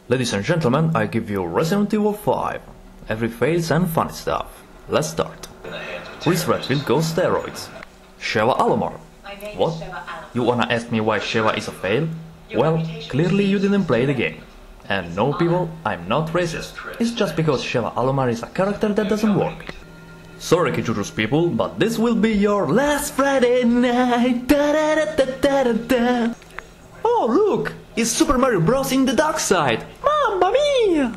Ladies and gentlemen, I give you Resident Evil 5. Every fails and funny stuff. Let's start. Chris Redfield goes steroids. Sheva Alomar. What? You wanna ask me why Sheva is a fail? Well, clearly you didn't play the game. And no people, I'm not racist. It's just because Sheva Alomar is a character that doesn't work. Sorry Kijuru's people, but this will be your last Friday night. Da -da -da -da -da -da. Oh look! It's Super Mario Bros. In the dark side! Mamma mia!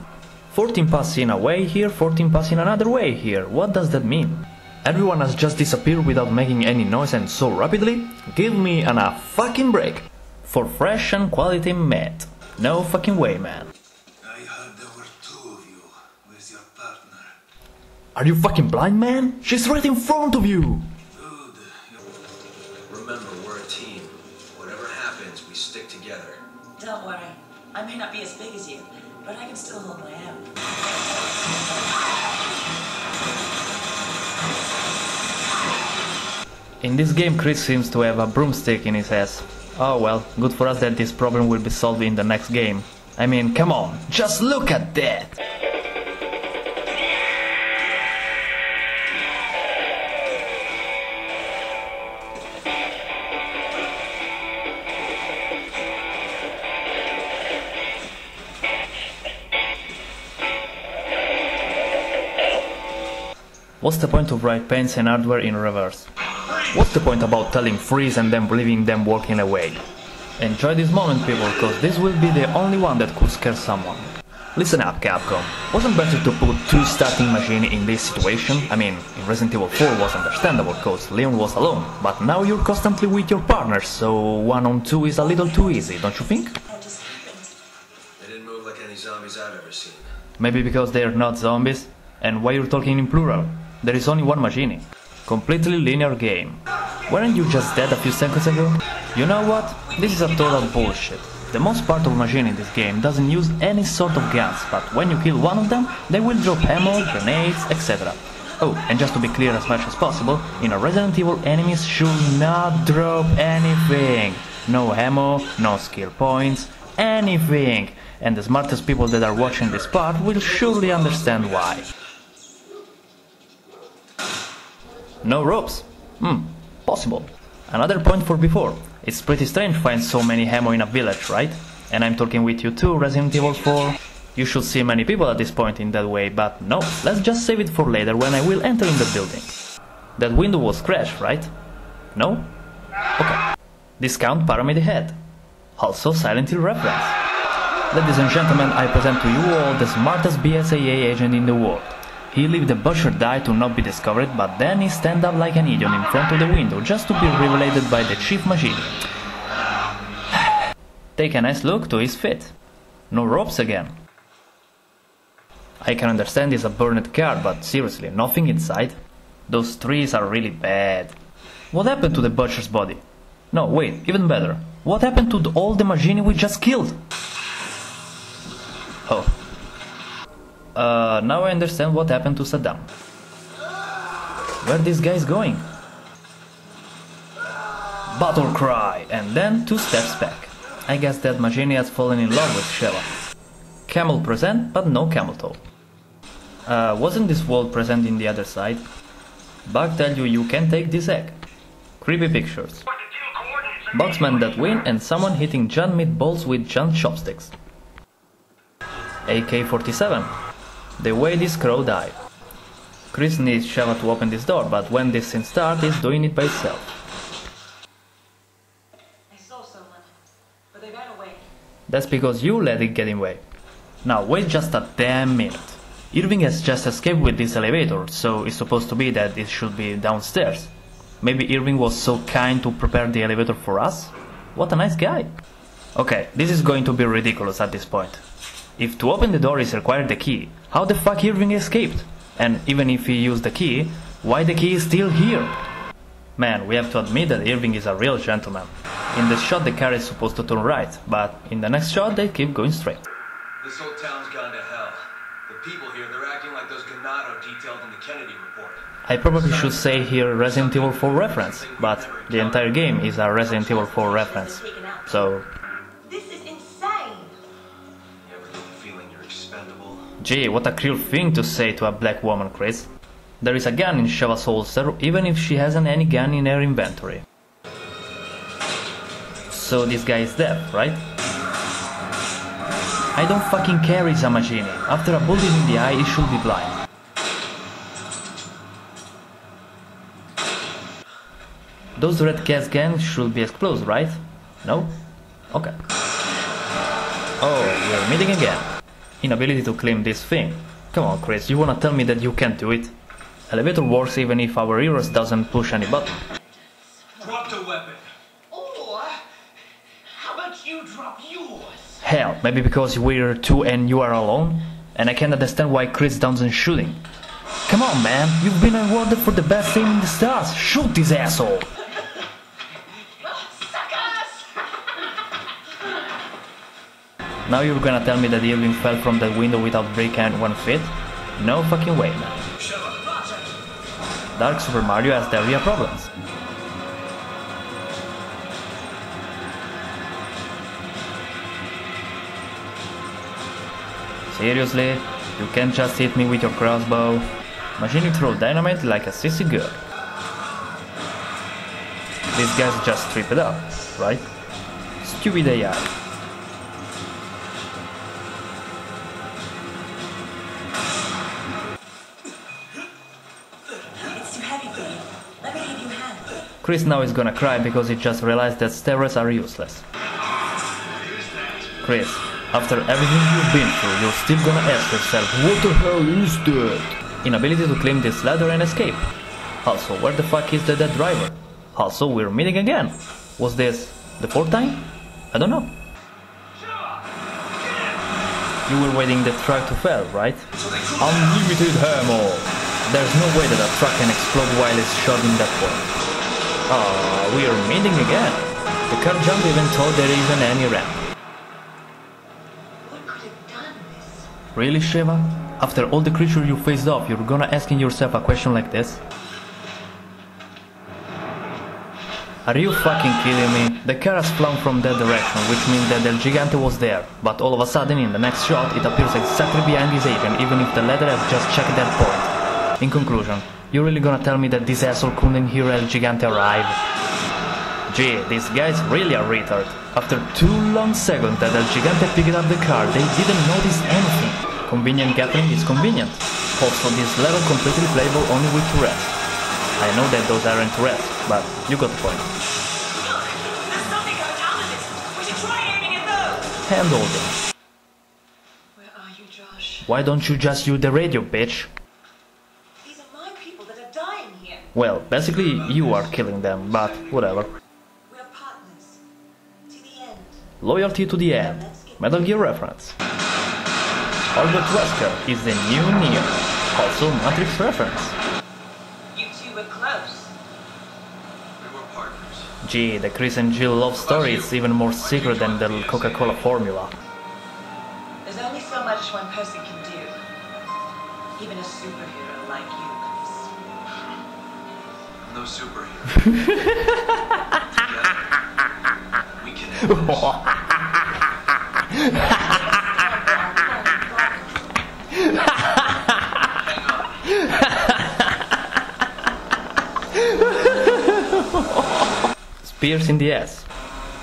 14 paths in a way here, 14 paths in another way here. What does that mean? Everyone has just disappeared without making any noise and so rapidly? Give me a fucking break. For fresh and quality meat. No fucking way, man. I heard there were two of you. Where's your partner? Are you fucking blind, man? She's right in front of you! Dude, Remember, we're a team. Whatever happens, we stick together. Don't worry. I may not be as big as you, but I can still hold my own. In this game, Chris seems to have a broomstick in his ass. Oh well, good for us that this problem will be solved in the next game. I mean, come on, just look at that! What's the point of write paints and hardware in reverse? What's the point about telling freeze and then leaving them walking away? Enjoy this moment, people, cause this will be the only one that could scare someone. Listen up, Capcom. Wasn't better to put two starting machines in this situation? I mean, in Resident Evil 4 was understandable cause Leon was alone, but now you're constantly with your partners, so 1 on 2 is a little too easy, don't you think? That just happened. They didn't move like any zombies I've ever seen. Maybe because they're not zombies? And why you're talking in plural? There is only one machine. Completely linear game. Weren't you just dead a few seconds ago? You know what? This is a total bullshit. The most part of machine in this game doesn't use any sort of guns, but when you kill one of them, they will drop ammo, grenades, etc. Oh, and just to be clear as much as possible, in a Resident Evil enemies should not drop anything. No ammo, no skill points, anything. And the smartest people that are watching this part will surely understand why. No ropes? Possible. Another point for before. It's pretty strange to find so many ammo in a village, right? And I'm talking with you too, Resident Evil 4. You should see many people at this point in that way, but no, let's just save it for later when I will enter in the building. That window was crashed, right? No? Okay. Discount Pyramid Head. Also Silent Hill reference. Ladies and gentlemen, I present to you all the smartest BSAA agent in the world. He leave the butcher die to not be discovered, but then he stand up like an idiot in front of the window just to be revelated by the chief machine. Take a nice look to his feet. No ropes again. I can understand it's a burned car, but seriously, nothing inside? Those trees are really bad. What happened to the butcher's body? No, wait, even better. What happened to all the machine we just killed? Oh. Now I understand what happened to Saddam. Where this guy is going? Battle cry, and then 2 steps back. I guess that machine has fallen in love with Sheva. Camel present, but no camel toe. Wasn't this wall present in the other side? Bug tell you can't take this egg. Creepy pictures. Boxman that win and someone hitting John meatballs with John chopsticks. AK-47. The way this crow died. Chris needs Sheva to open this door, but when this scene starts, he's doing it by itself. I saw someone, but they ran away. That's because you let it get in way. Now wait just a damn minute. Irving has just escaped with this elevator, so it's supposed to be that it should be downstairs. Maybe Irving was so kind to prepare the elevator for us? What a nice guy. Okay, this is going to be ridiculous at this point. If to open the door is required the key, how the fuck Irving escaped? And even if he used the key, why the key is still here? Man, we have to admit that Irving is a real gentleman. In this shot the car is supposed to turn right, but in the next shot they keep going straight. This whole town's gone to hell. The people here, they're acting like those Ganado detailed in the Kennedy report. I probably should say here Resident Evil 4 reference, but the entire game is a Resident Evil 4 reference. So... This is insane! feeling you're expendable. Gee, what a cruel thing to say to a black woman, Chris. There is a gun in Sheva's holster, even if she hasn't any gun in her inventory. So this guy is dead, right? I don't fucking care, he's a machine. After a bullet in the eye, he should be blind. Those red gas cans should be exploded, right? No? Okay. Oh, we're meeting again. Inability to claim this thing. Come on, Chris, you wanna tell me that you can't do it? Elevator works even if our heroes doesn't push any button. Drop the weapon. Or, how about you drop yours? Hell, maybe because we're two and you are alone? And I can't understand why Chris doesn't shooting. Come on, man, you've been awarded for the best thing in the stars. Shoot this asshole! Now you're gonna tell me that Irving fell from that window without breaking 1 foot? No fucking way, man. Dark Super Mario has diarrhea problems. Seriously? You can't just hit me with your crossbow? Machine throw dynamite like a sissy girl. These guys just strip it up, right? Stupid AI. Chris now is gonna cry because he just realized that steroids are useless. Chris, after everything you've been through, you're still gonna ask yourself, what the hell is that? Inability to climb this ladder and escape. Also, where the fuck is the dead driver? Also, we're meeting again. Was this the 4th time? I don't know. You were waiting the truck to fail, right? Unlimited ammo! There's no way that a truck can explode while it's shot in that point. Ah, we are meeting again. The car jump even though there isn't any ramp. What could have done this? Really, Sheva? After all the creatures you faced off, you're gonna asking yourself a question like this? Are you fucking kidding me? The car has flown from that direction, which means that El Gigante was there, but all of a sudden in the next shot it appears exactly behind his agent, even if the ladder has just checked that point. In conclusion, you really gonna tell me that this asshole couldn't hear El Gigante arrive? Gee, this guy's really a retard. After 2 long seconds that El Gigante picked up the car, they didn't notice anything. Convenient gathering is convenient. Also, this level completely playable only with turrets. I know that those aren't turrets, but you got the point. Look, there's something coming out of this. We should try aiming at those. Handle them. Where are you, Josh? Why don't you just use the radio, bitch? These are my people that are dying here. Well, basically you are killing them, but whatever. We're partners. To the end. Loyalty to the end. Metal Gear reference. Albert Wesker is the new Neo. Also Matrix reference. You two were close. We were partners. Gee, the Chris and Jill love story is even more secret than the Coca-Cola formula. There's only so much one person can do. Even a superhero like you, Chris. I'm no superhero. Together, we can end this. Spears in the ass.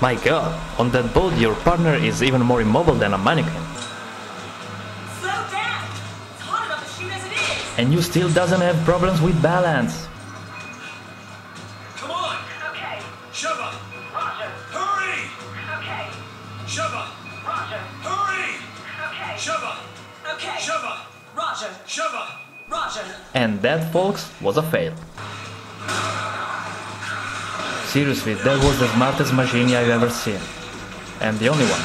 My god, on that boat your partner is even more immobile than a mannequin. Slow down! It's hard enough to shoot as it is! And you still doesn't have problems with balance. Come on! Okay, Sheva! Roger. Hurry! Okay, Sheva! Roger. Hurry! Okay. Sheva! Okay. Sheva! Roger. Sheva! Roger. And that, folks, was a fail. Seriously, that was the smartest machine I've ever seen. And the only one.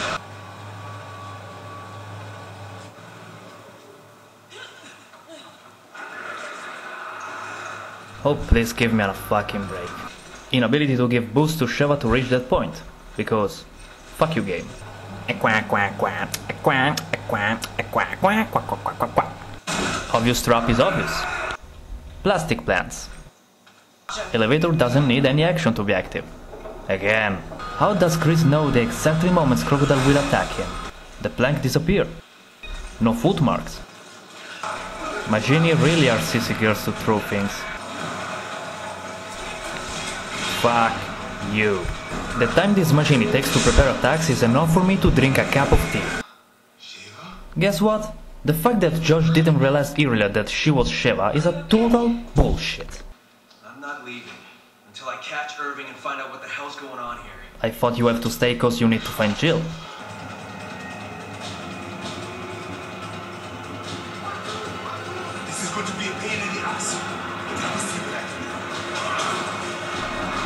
Oh, please give me a fucking break. Inability to give boost to Sheva to reach that point. Because, fuck you game. Obvious trap is obvious. Plastic plants. Elevator doesn't need any action to be active. Again. How does Chris know the exact moments Crocodile will attack him? The plank disappeared. No footmarks. Majini really are sissy girls to throw things. Fuck you. The time this Majini takes to prepare attacks is enough for me to drink a cup of tea. Shiva? Guess what? The fact that Josh didn't realize earlier that she was Sheva is a total bullshit. I'm not leaving until I catch Irving and find out what the hell's going on here. I thought you have to stay cause you need to find Jill. This is going to be a pain in the ass. But I will see that.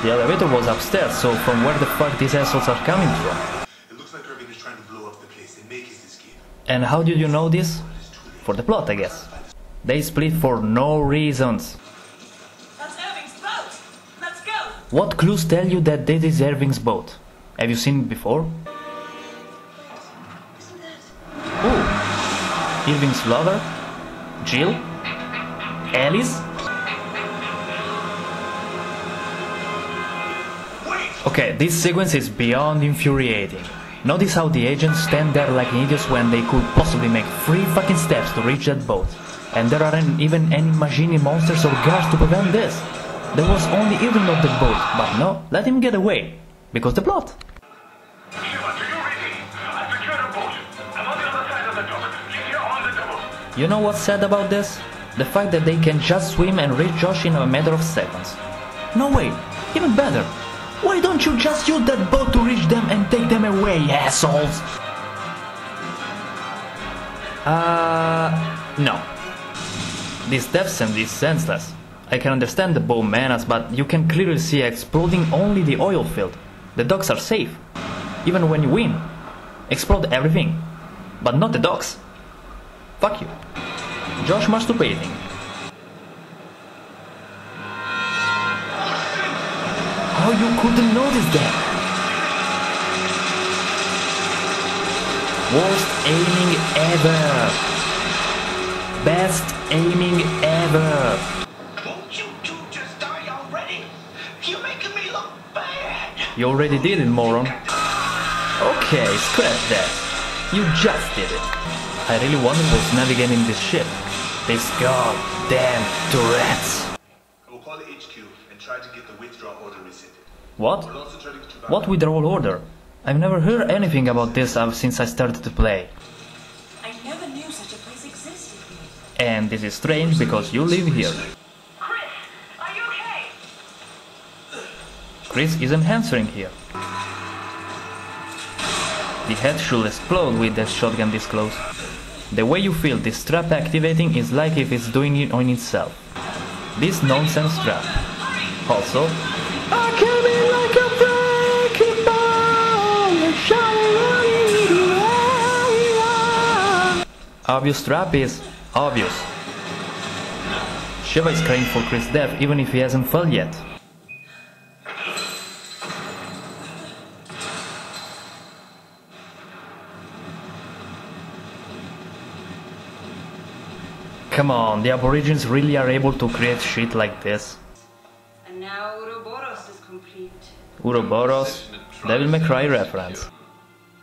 The elevator was upstairs, so from where the fuck these assholes are coming from? It looks like Irving is trying to blow up the place and make his escape. And how did you know this? For the plot, I guess. They split for no reasons. That's Irving's boat! Let's go! What clues tell you that this is Irving's boat? Have you seen it before? Isn't that... Who? Irving's lover? Jill? Alice? Okay, this sequence is beyond infuriating. Notice how the agents stand there like idiots when they could possibly make 3 fucking steps to reach that boat. And there aren't even any Majini monsters or guards to prevent this. There was only Irving on the boat, but no, let him get away. Because the plot. Shiva, to you ready? I secured a boat. I'm on the other side of the dock. She's here on the double. You know what's sad about this? The fact that they can just swim and reach Josh in a matter of seconds. No way, even better. Why don't you just use that boat to reach them and take them away, assholes? No. This death sentence is senseless. I can understand the bow menace, but you can clearly see exploding only the oil field. The docks are safe. Even when you win. Explode everything. But not the docks. Fuck you. Josh masturbating. How you couldn't notice that? Worst aiming ever. Best aiming ever. Won't you two just die already? You're making me look bad. You already did it, moron. Okay, scratch that. You just did it. I really wonder what's navigating this ship. These goddamn turrets. I will call the HQ and try to get the withdrawal order rescinded. What? We'll also try to get you back. What withdrawal order? I've never heard anything about this since I started to play. I never knew such a place existed. And this is strange because you live here. Chris, are you okay? Chris isn't answering here. The head should explode with that shotgun this close. The way you feel this trap activating is like if it's doing it on itself. This nonsense trap. Also, I came in like a breaking ball, shining. Obvious trap is obvious. Sheva is crying for Chris' death even if he hasn't fell yet. Come on, the Aborigines really are able to create shit like this. And now Ouroboros is complete. Ouroboros, Devil May Cry reference.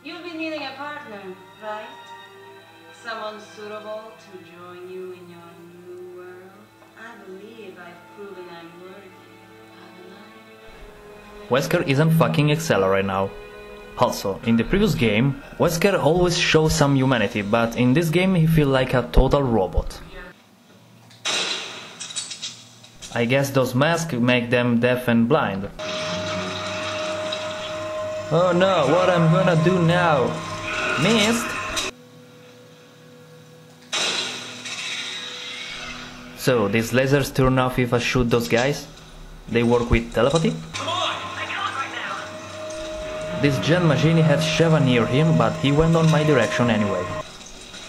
You'll be needing a partner, right? Someone suitable to join you in your new world. I believe I've proven I'm worthy, haven't I? Wesker isn't fucking Excella right now. Also, in the previous game, Wesker always shows some humanity, but in this game he feels like a total robot. I guess those masks make them deaf and blind. Oh no, what I'm gonna do now? Missed? So, these lasers turn off if I shoot those guys? They work with telepathy? This Jen Majini had Sheva near him, but he went on my direction anyway.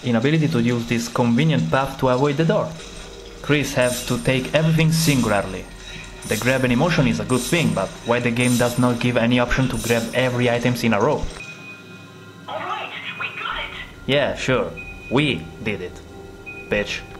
Inability to use this convenient path to avoid the door. Chris has to take everything singularly. The grab and emotion is a good thing, but why the game does not give any option to grab every items in a row? Alright, we got it. Yeah, sure. We did it. Bitch.